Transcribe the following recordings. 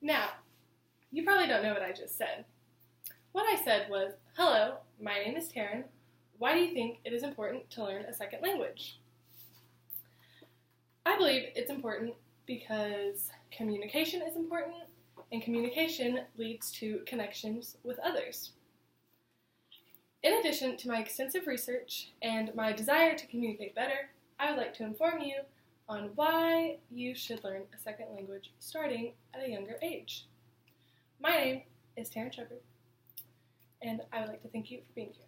Now, you probably don't know what I just said. What I said was, hello, my name is Taryn. Why do you think it is important to learn a second language? I believe it's important because communication is important, and communication leads to connections with others. In addition to my extensive research and my desire to communicate better, I would like to inform you on why you should learn a second language starting at a younger age. My name is Taryn Shepard, and I would like to thank you for being here.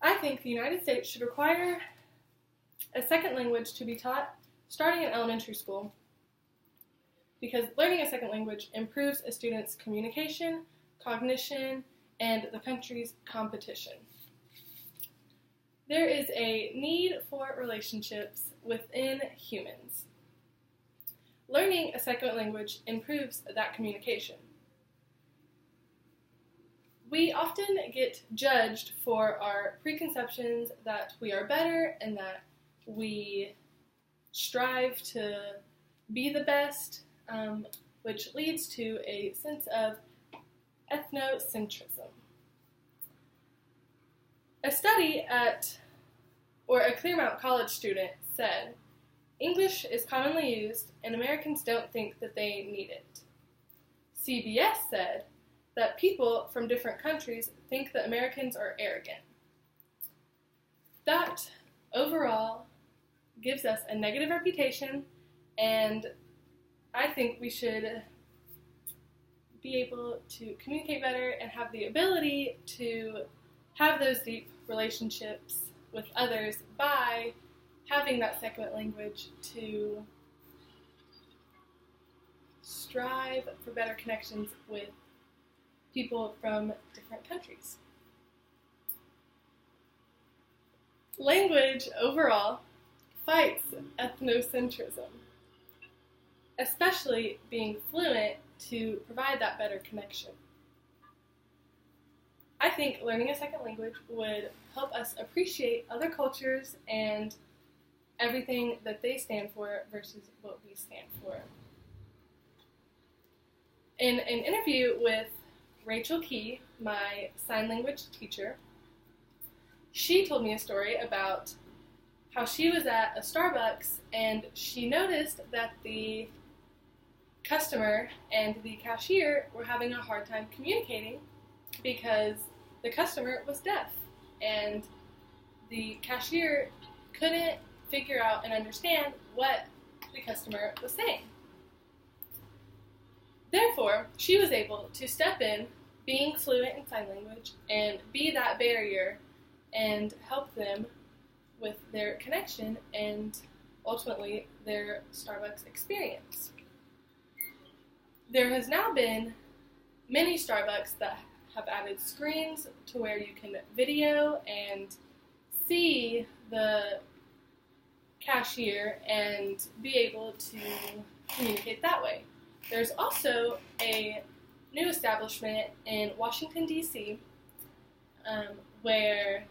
I think the United States should require a second language to be taught starting in elementary school because learning a second language improves a student's communication, cognition, and the country's competition. There is a need for relationships within humans. Learning a second language improves that communication. We often get judged for our preconceptions that we are better and that we strive to be the best, which leads to a sense of ethnocentrism. A study a Claremont College student said, English is commonly used and Americans don't think that they need it. CBS said that people from different countries think that Americans are arrogant. That overall gives us a negative reputation, and I think we should be able to communicate better and have the ability to have those deep relationships with others by having that second language to strive for better connections with people from different countries. Language overall fights ethnocentrism, especially being fluent to provide that better connection. I think learning a second language would help us appreciate other cultures and everything that they stand for versus what we stand for. In an interview with Rachel Key, my sign language teacher, she told me a story about how she was at a Starbucks and she noticed that the customer and the cashier were having a hard time communicating because the customer was deaf and the cashier couldn't figure out and understand what the customer was saying. Therefore, she was able to step in, being fluent in sign language, and be that barrier and help them with their connection and ultimately their Starbucks experience. There has now been many Starbucks that have added screens to where you can video and see the cashier and be able to communicate that way. There's also a new establishment in Washington, D.C., where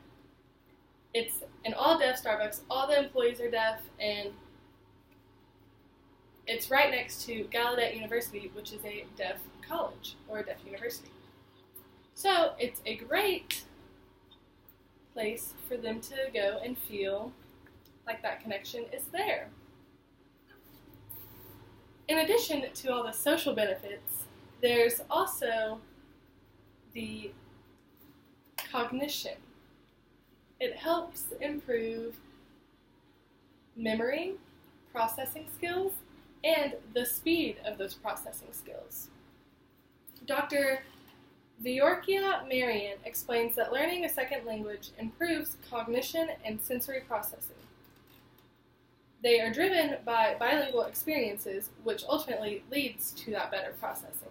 it's an all-deaf Starbucks. All the employees are deaf, and it's right next to Gallaudet University, which is a deaf college or a deaf university. So it's a great place for them to go and feel like that connection is there. In addition to all the social benefits, there's also the cognition. It helps improve memory, processing skills, and the speed of those processing skills. Dr. Viorkia Marian explains that learning a second language improves cognition and sensory processing. They are driven by bilingual experiences, which ultimately leads to that better processing.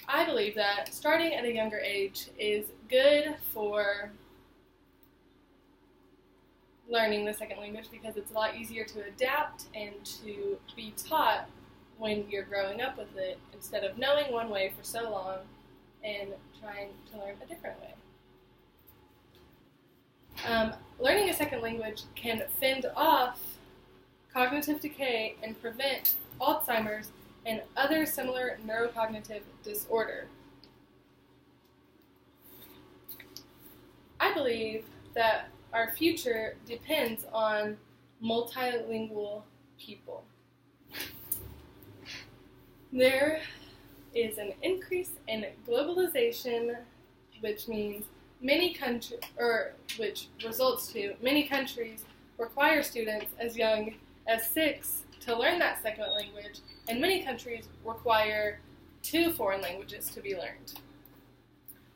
I believe that starting at a younger age is good for learning the second language because it's a lot easier to adapt and to be taught when you're growing up with it instead of knowing one way for so long and trying to learn a different way. Learning a second language can fend off cognitive decay, and prevent Alzheimer's and other similar neurocognitive disorder. I believe that our future depends on multilingual people. There is an increase in globalization, which means which results to many countries require students as young as 6 to learn that second language, and many countries require 2 foreign languages to be learned.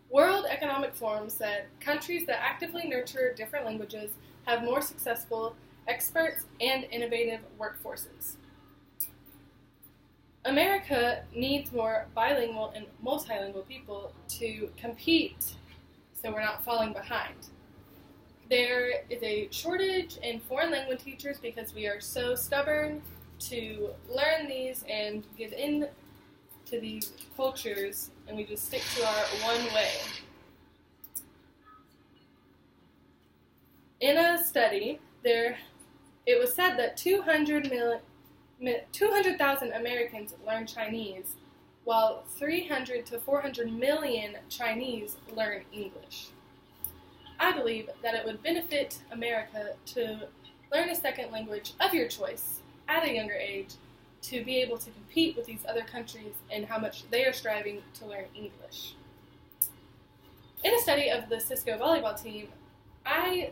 World Economic Forum said countries that actively nurture different languages have more successful experts and innovative workforces. America needs more bilingual and multilingual people to compete, so we're not falling behind. There is a shortage in foreign language teachers because we are so stubborn to learn these and give in to these cultures, and we just stick to our one way. In a study, it was said that 200,000 Americans learn Chinese, while 300 to 400 million Chinese learn English. I believe that it would benefit America to learn a second language of your choice at a younger age to be able to compete with these other countries and how much they are striving to learn English. In a study of the Cisco volleyball team, I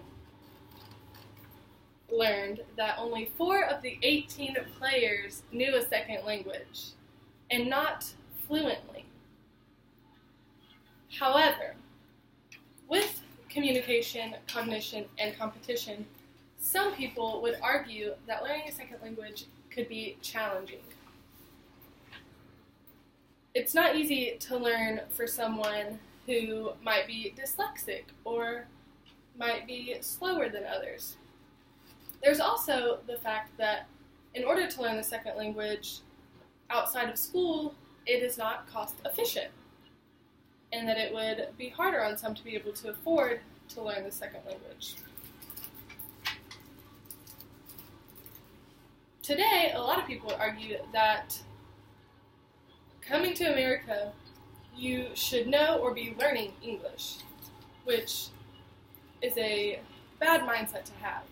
learned that only 4 of the 18 players knew a second language, and not fluently. However, with communication, cognition, and competition, some people would argue that learning a second language could be challenging. It's not easy to learn for someone who might be dyslexic or might be slower than others. There's also the fact that in order to learn the second language outside of school, it is not cost efficient, and that it would be harder on some to be able to afford to learn the second language. Today, a lot of people argue that coming to America, you should know or be learning English, which is a bad mindset to have.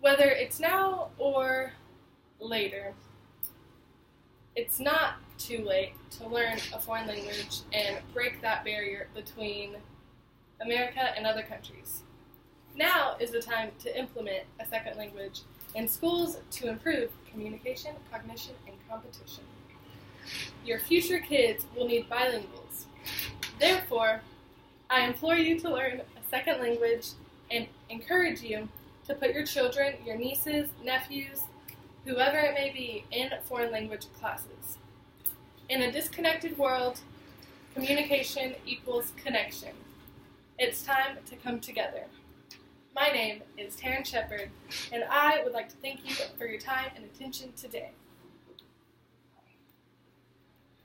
Whether it's now or later, it's not too late to learn a foreign language and break that barrier between America and other countries. Now is the time to implement a second language in schools to improve communication, cognition, and competition. Your future kids will need bilinguals. Therefore, I implore you to learn a second language and encourage you to put your children, your nieces, nephews, whoever it may be, in foreign language classes. In a disconnected world, communication equals connection. It's time to come together. My name is Taryn Shepard, and I would like to thank you for your time and attention today.